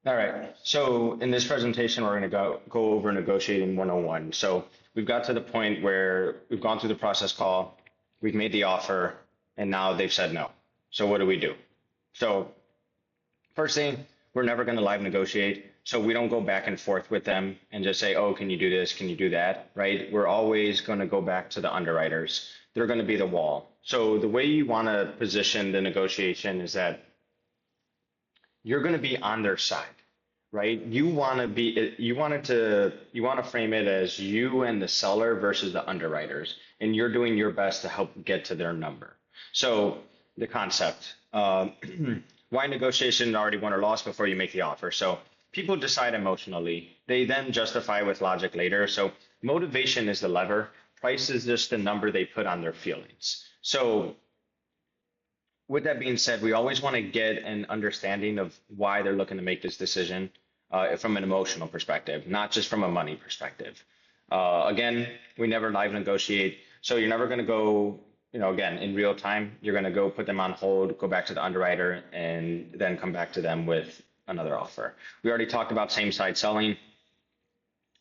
All right. So in this presentation, we're going to go over negotiating 101. So we've got to the point where we've gone through the process call, we've made the offer, and now they've said no. So what do we do? So first thing, we're never going to live negotiate. So we don't go back and forth with them and just say, oh, can you do this? Can you do that? Right? We're always going to go back to the underwriters. They're going to be the wall. So the way you want to position the negotiation is that you're going to be on their side, right? You want to frame it as you and the seller versus the underwriters, and you're doing your best to help get to their number. So the concept, why negotiation already won or lost before you make the offer. So people decide emotionally. They then justify with logic later. So motivation is the lever. Price is just the number they put on their feelings. So with that being said, we always want to get an understanding of why they're looking to make this decision from an emotional perspective, not just from a money perspective. Again, we never live negotiate. So you're never going to go, again, in real time, you're going to go put them on hold, go back to the underwriter, and then come back to them with another offer. We already talked about same side selling.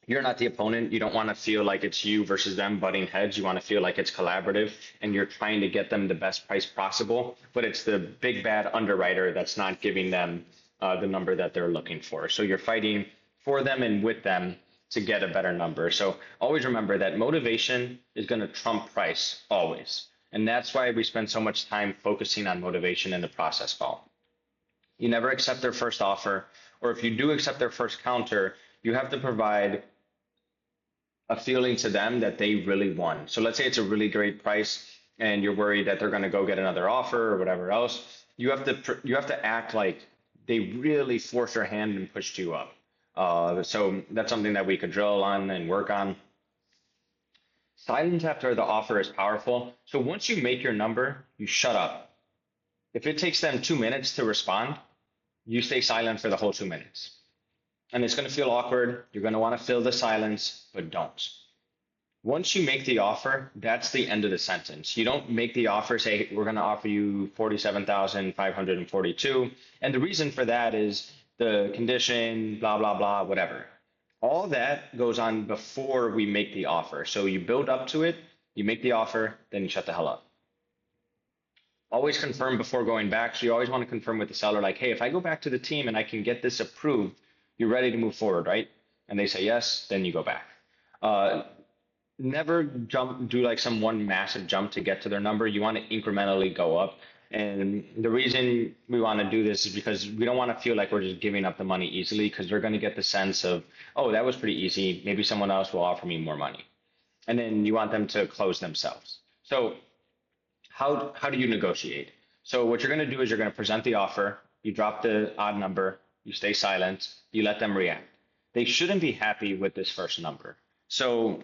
You're not the opponent. You don't want to feel like it's you versus them butting heads. You want to feel like it's collaborative and you're trying to get them the best price possible, but it's the big bad underwriter that's not giving them the number that they're looking for. So you're fighting for them and with them to get a better number. So always remember that motivation is going to trump price always. And that's why we spend so much time focusing on motivation in the process call. You never accept their first offer, or if you do accept their first counter, you have to provide a feeling to them that they really won. So let's say it's a really great price and you're worried that they're going to go get another offer or whatever else. You have to act like they really forced their hand and pushed you up. So that's something that we could drill on and work on. Silence after the offer is powerful. So once you make your number, you shut up. If it takes them 2 minutes to respond, you stay silent for the whole 2 minutes. And it's going to feel awkward. You're going to want to fill the silence, but don't. Once you make the offer, that's the end of the sentence. You don't make the offer, say, we're going to offer you 47,542. And the reason for that is the condition, blah, blah, blah, whatever. All that goes on before we make the offer. So you build up to it, you make the offer, then you shut the hell up. Always confirm before going back. So you always want to confirm with the seller, like, hey, if I go back to the team and I can get this approved, you're ready to move forward, right? And they say yes, then you go back. Never do like some one massive jump to get to their number. You want to incrementally go up. And the reason we want to do this is because we don't want to feel like we're just giving up the money easily, because they're going to get the sense of, oh, that was pretty easy. Maybe someone else will offer me more money. And then you want them to close themselves. So how do you negotiate? So what you're going to do is you're going to present the offer. You drop the odd number. You stay silent. You let them react. They shouldn't be happy with this first number. So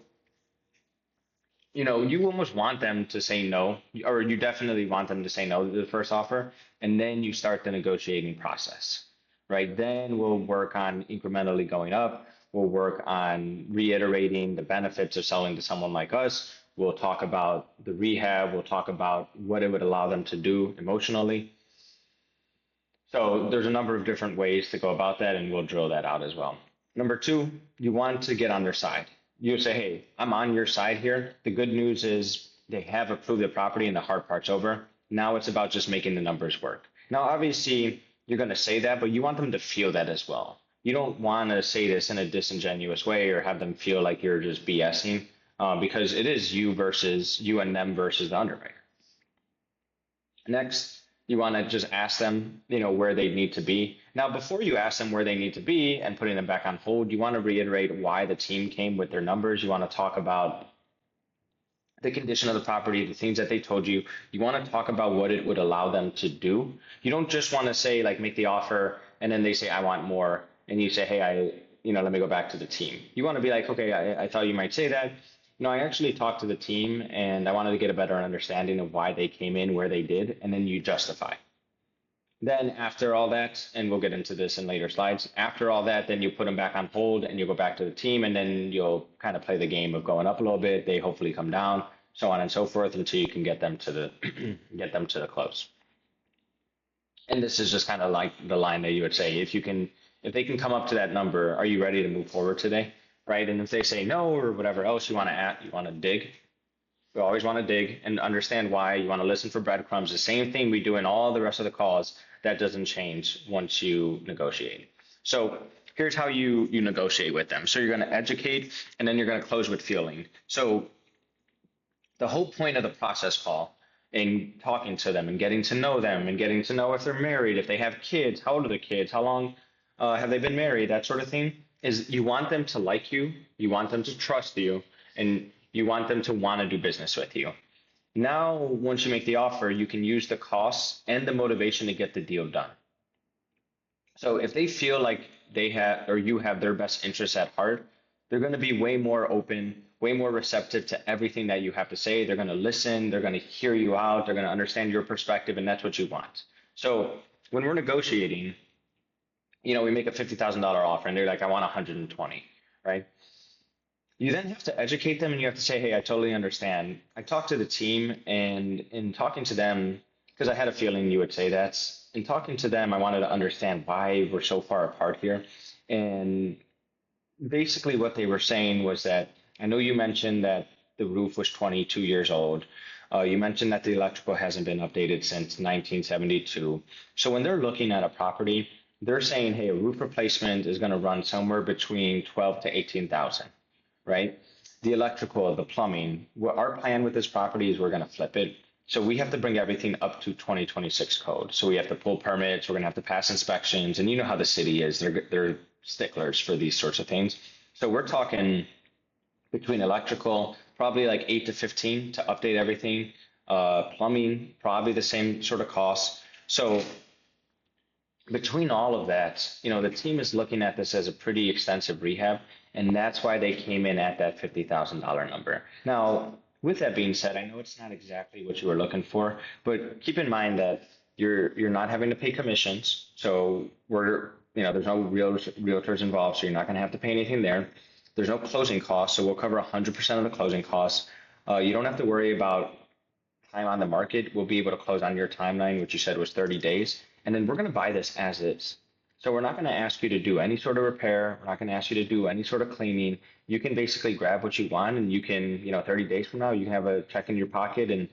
you almost want them to say no, or you definitely want them to say no to the first offer, and then you start the negotiating process, right? Then we'll work on incrementally going up. We'll work on reiterating the benefits of selling to someone like us. We'll talk about the rehab. We'll talk about what it would allow them to do emotionally. So there's a number of different ways to go about that, and we'll drill that out as well. Number two, you want to get on their side. You say, hey, I'm on your side here. The good news is they have approved the property and the hard part's over. Now it's about just making the numbers work. Now, obviously, you're going to say that, but you want them to feel that as well. You don't want to say this in a disingenuous way or have them feel like you're just BSing, because it is you and them versus the underwriter. Next, you want to just ask them, where they need to be. Now, before you ask them where they need to be and putting them back on hold, you want to reiterate why the team came with their numbers. You want to talk about the condition of the property, the things that they told you. You want to talk about what it would allow them to do. You don't just want to say, like, make the offer, and then they say, I want more. And you say, hey, let me go back to the team. You want to be like, okay, I thought you might say that. I actually talked to the team and I wanted to get a better understanding of why they came in where they did, and then you justify. Then after all that, and we'll get into this in later slides, after all that, then you put them back on hold and you go back to the team, and then you'll kind of play the game of going up a little bit. They hopefully come down, so on and so forth, until you can get them to the get them to the close. And this is just kind of like the line that you would say, If they can come up to that number, are you ready to move forward today? Right? And if they say no or whatever else you want to add, you want to dig. We always want to dig and understand why. You want to listen for breadcrumbs. The same thing we do in all the rest of the calls. That doesn't change once you negotiate. So here's how you negotiate with them. So you're going to educate, and then you're going to close with feeling. So the whole point of the process call in talking to them and getting to know them and getting to know if they're married, if they have kids, how old are the kids, how long have they been married, that sort of thing, is you want them to like you want them to trust you, and you want them to want to do business with you. Now, once you make the offer, you can use the costs and the motivation to get the deal done. So if they feel like they have or you have their best interests at heart, they're going to be way more open, way more receptive to everything that you have to say. They're going to listen, they're going to hear you out, they're going to understand your perspective, and that's what you want. So when we're negotiating, we make a $50,000 offer and they're like, I want 120, right? You then have to educate them and you have to say, hey, I totally understand. I talked to the team, and in talking to them, because I had a feeling you would say that, in talking to them, I wanted to understand why we're so far apart here. And basically, what they were saying was that I know you mentioned that the roof was 22 years old. You mentioned that the electrical hasn't been updated since 1972. So when they're looking at a property, they're saying, hey, a roof replacement is going to run somewhere between 12 to 18,000, right? The electrical, the plumbing. Our plan with this property is we're going to flip it. So we have to bring everything up to 2026 code. So we have to pull permits. We're going to have to pass inspections, and you know how the city is. They're sticklers for these sorts of things. So we're talking between electrical, probably like 8 to 15 to update everything. Plumbing, probably the same sort of cost. So between all of that, the team is looking at this as a pretty extensive rehab, and that's why they came in at that $50,000 number. Now, with that being said, I know it's not exactly what you were looking for, but keep in mind that you're not having to pay commissions, so there's no realtors involved, so you're not going to have to pay anything there. There's no closing costs, so we'll cover 100% of the closing costs. You don't have to worry about time on the market. We'll be able to close on your timeline, which you said was 30 days. And then we're going to buy this as is. So we're not going to ask you to do any sort of repair. We're not going to ask you to do any sort of cleaning. You can basically grab what you want, and you can, 30 days from now, you can have a check in your pocket. And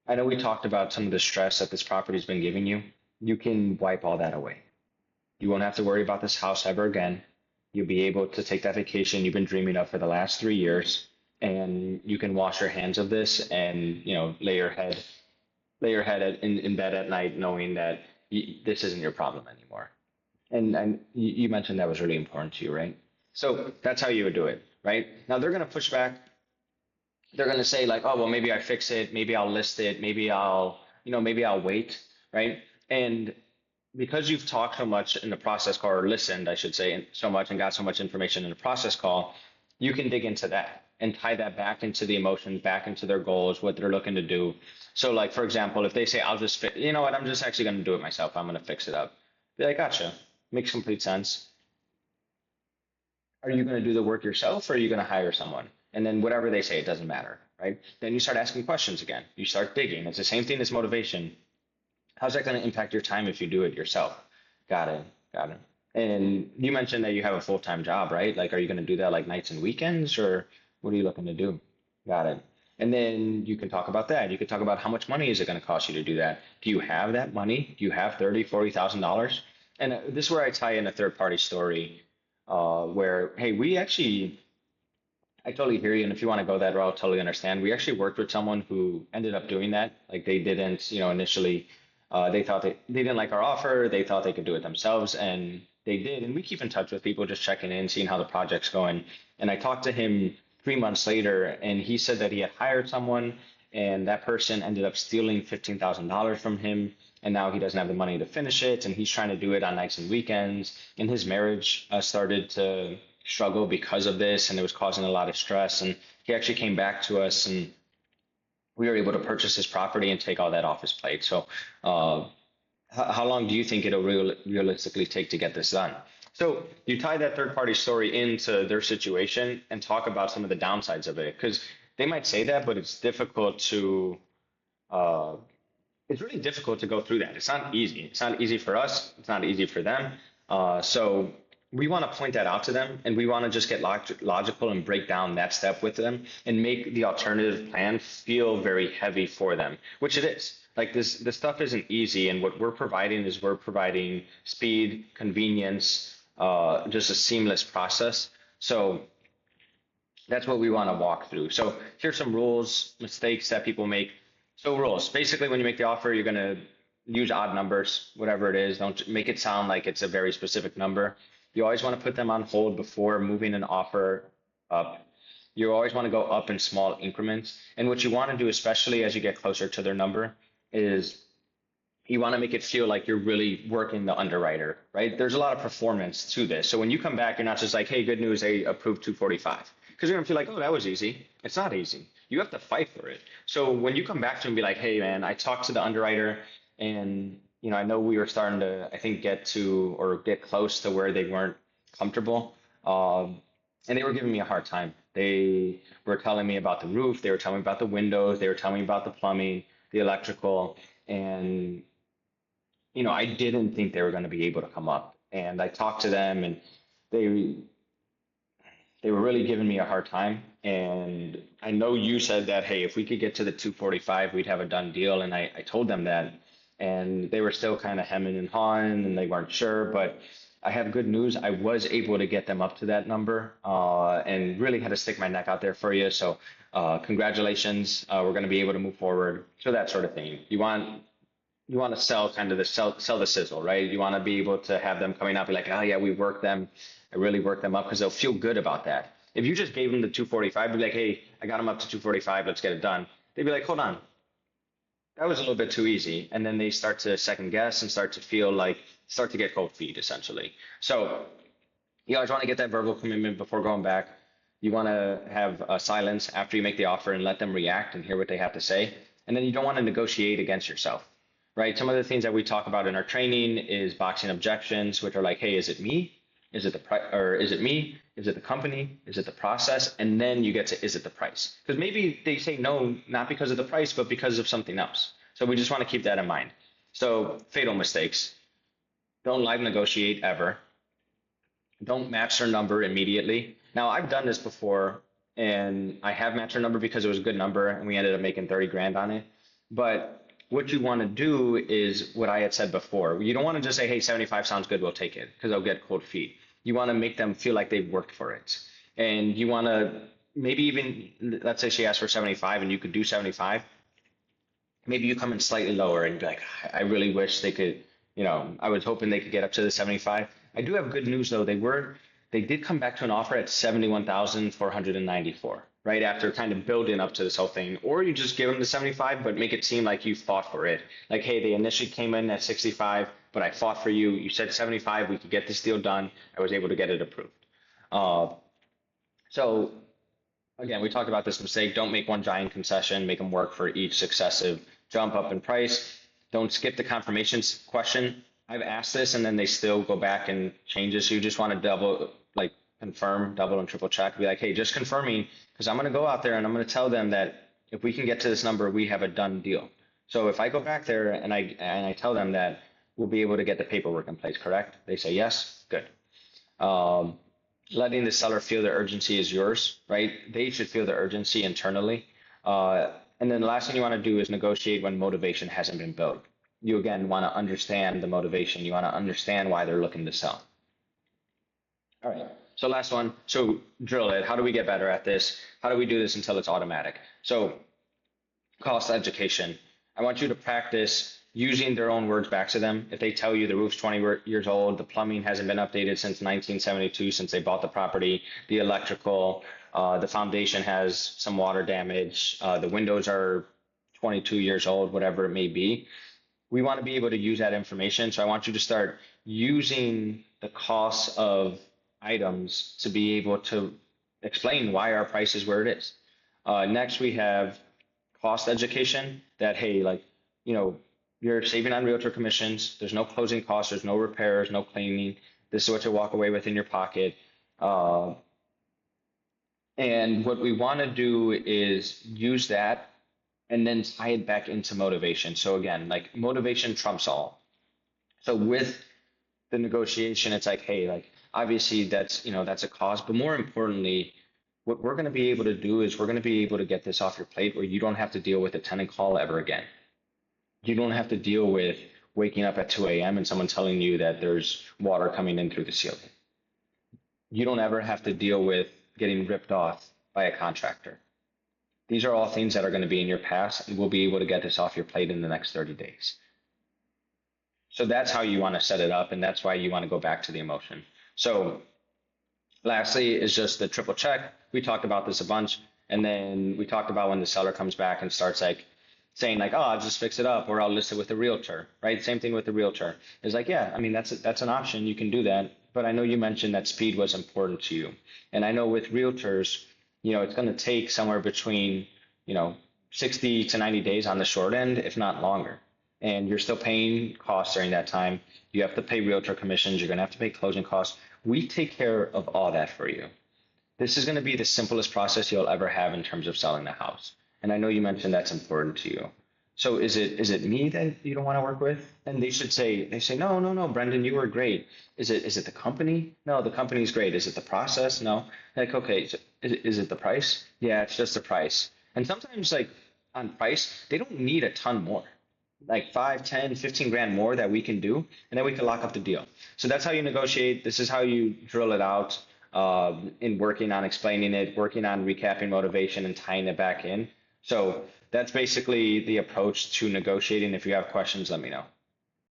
I know we talked about some of the stress that this property's been giving you. You can wipe all that away. You won't have to worry about this house ever again. You'll be able to take that vacation you've been dreaming of for the last 3 years, and you can wash your hands of this and, lay your head in bed at night knowing that this isn't your problem anymore. And you mentioned that was really important to you, right? So that's how you would do it, right? Now they're going to push back. They're going to say like, oh, well, maybe I fix it. Maybe I'll list it. Maybe I'll wait, right? And because you've talked so much in the process call, or listened, I should say, so much and got so much information in the process call, you can dig into that and tie that back into the emotions, back into their goals, what they're looking to do. So like, for example, if they say, I'll just fix, you know what, I'm just actually going to do it myself. I'm going to fix it up. Be like, gotcha. Makes complete sense. Are you going to do the work yourself, or are you going to hire someone? And then whatever they say, it doesn't matter, right? Then you start asking questions again. You start digging. It's the same thing as motivation. How's that going to impact your time if you do it yourself? Got it. Got it. And you mentioned that you have a full-time job, right? Like, are you going to do that like nights and weekends, or what are you looking to do? Got it. And then you can talk about that. You could talk about how much money is it going to cost you to do that? Do you have that money? Do you have $30,000, $40,000? And this is where I tie in a third-party story, where, hey, I totally hear you. And if you want to go that route, totally understand. We actually worked with someone who ended up doing that. Like they didn't, initially, they thought they didn't like our offer. They thought they could do it themselves, and they did. And we keep in touch with people, just checking in, seeing how the project's going. And I talked to him 3 months later, and he said that he had hired someone, and that person ended up stealing $15,000 from him. And now he doesn't have the money to finish it, and he's trying to do it on nights and weekends. And his marriage started to struggle because of this, and it was causing a lot of stress. And he actually came back to us, and we were able to purchase his property and take all that off his plate. So how long do you think it'll realistically take to get this done? So you tie that third party story into their situation and talk about some of the downsides of it, because they might say that, but it's really difficult to go through that. It's not easy. It's not easy for us. It's not easy for them. So we want to point that out to them, and we want to just get logical and break down that step with them and make the alternative plan feel very heavy for them, which it is. Like this stuff isn't easy, and what we're providing speed, convenience, just a seamless process. So that's what we want to walk through. So here's some rules, mistakes that people make. So rules, basically when you make the offer, you're going to use odd numbers, whatever it is. Don't make it sound like it's a very specific number. You always want to put them on hold before moving an offer up. You always want to go up in small increments. And what you want to do, especially as you get closer to their number, is you want to make it feel like you're really working the underwriter, right? There's a lot of performance to this. So when you come back, you're not just like, hey, good news, they approved 245. Because you're going to feel like, oh, that was easy. It's not easy. You have to fight for it. So when you come back to them and be like, hey, man, I talked to the underwriter and, I know we were starting to, I think, get to or get close to where they weren't comfortable. And they were giving me a hard time. They were telling me about the roof. They were telling me about the windows. They were telling me about the plumbing, the electrical. And I didn't think they were going to be able to come up. And I talked to them, and they they were really giving me a hard time. And I know you said that, hey, if we could get to the 245, we'd have a done deal. And I told them that, and they were still kind of hemming and hawing, and they weren't sure. But I have good news. I was able to get them up to that number, and really had to stick my neck out there for you. So congratulations. We're going to be able to move forward. So that sort of thing. You want to sell kind of sell the sizzle, right? You want to be able to have them coming up, be like, oh yeah, we worked them. I really worked them up, because they'll feel good about that. If you just gave them the 245, be like, hey, I got them up to 245, let's get it done. They'd be like, hold on, that was a little bit too easy. And then they start to second guess and start to get cold feet essentially. So you always want to get that verbal commitment before going back. You want to have silence after you make the offer and let them react and hear what they have to say. And then you don't want to negotiate against yourself, right? Some of the things that we talk about in our training is boxing objections, which are like, hey, is it me? Is it the price, or is it me? Is it the company? Is it the process? And then you get to, is it the price? Because maybe they say no, not because of the price, but because of something else. So we just want to keep that in mind. So fatal mistakes. Don't live negotiate ever. Don't match their number immediately. Now, I've done this before, and I have matched their number because it was a good number, and we ended up making 30 grand on it. But what you want to do is what I had said before. You don't want to just say, hey, 75 sounds good, we'll take it, because they'll get cold feet. You want to make them feel like they've worked for it. And you want to maybe even, let's say she asked for 75 and you could do 75. Maybe you come in slightly lower and be like, I really wish they could, I was hoping they could get up to the 75. I do have good news though. They did come back to an offer at 71,494, right after kind of building up to this whole thing. Or you just give them the 75, but make it seem like you fought for it. Like, hey, they initially came in at 65, but I fought for you. You said 75, we could get this deal done. I was able to get it approved. So again, we talked about this mistake. Don't make one giant concession. Make them work for each successive jump up in price. Don't skip the confirmations question. I've asked this and then they still go back and change it. So you just want to confirm, double and triple check. Be like, hey, just confirming, because I'm going to go out there and I'm going to tell them that if we can get to this number, we have a done deal. So if I go back there and I tell them that we'll be able to get the paperwork in place, correct? They say yes, good. Letting the seller feel the urgency is yours, right? They should feel the urgency internally. And then the last thing you want to do is negotiate when motivation hasn't been built. You again want to understand the motivation. You want to understand why they're looking to sell. All right. So last one. So drill it. How do we get better at this? How do we do this until it's automatic? So cost education. I want you to practice using their own words back to them. If they tell you the roof's 20 years old, the plumbing hasn't been updated since 1972, since they bought the property, the electrical, the foundation has some water damage, the windows are 22 years old, whatever it may be. We want to be able to use that information. So I want you to start using the cost of items to be able to explain why our price is where it is. Next, we have cost education that, hey, you're saving on realtor commissions. There's no closing costs. There's no repairs, no cleaning. This is what you walk away with in your pocket. And what we want to do is use that and then tie it back into motivation. So again, motivation trumps all. So with the negotiation, it's like, hey, like obviously that's, that's a cost, but more importantly, what we're going to be able to do is we're going to be able to get this off your plate where you don't have to deal with a tenant call ever again. You don't have to deal with waking up at 2 a.m. and someone telling you that there's water coming in through the ceiling. You don't ever have to deal with getting ripped off by a contractor. These are all things that are going to be in your past, and we'll be able to get this off your plate in the next 30 days. So that's how you want to set it up, and that's why you want to go back to the emotion. So lastly is just the triple check. We talked about this a bunch, and then we talked about when the seller comes back and starts like saying like, oh, I'll just fix it up, or I'll list it with the realtor, right? Same thing with the realtor. It's like, yeah, I mean that's an option. You can do that, but I know you mentioned that speed was important to you, and I know with realtors, it's going to take somewhere between 60 to 90 days on the short end, if not longer. And you're still paying costs during that time. You have to pay realtor commissions. You're going to have to pay closing costs. We take care of all that for you. This is going to be the simplest process you'll ever have in terms of selling the house. And I know you mentioned that's important to you. So is it me that you don't want to work with? And they say, no, no, no, Brendan, you were great. Is it the company? No, the company's great. Is it the process? No. Like, okay, so is it the price? Yeah, it's just the price. And sometimes like on price, they don't need a ton more, like 5, 10, 15 grand more that we can do, and then we can lock up the deal. So that's how you negotiate. This is how you drill it out in working on explaining it, working on recapping motivation and tying it back in. So that's basically the approach to negotiating. If you have questions, let me know.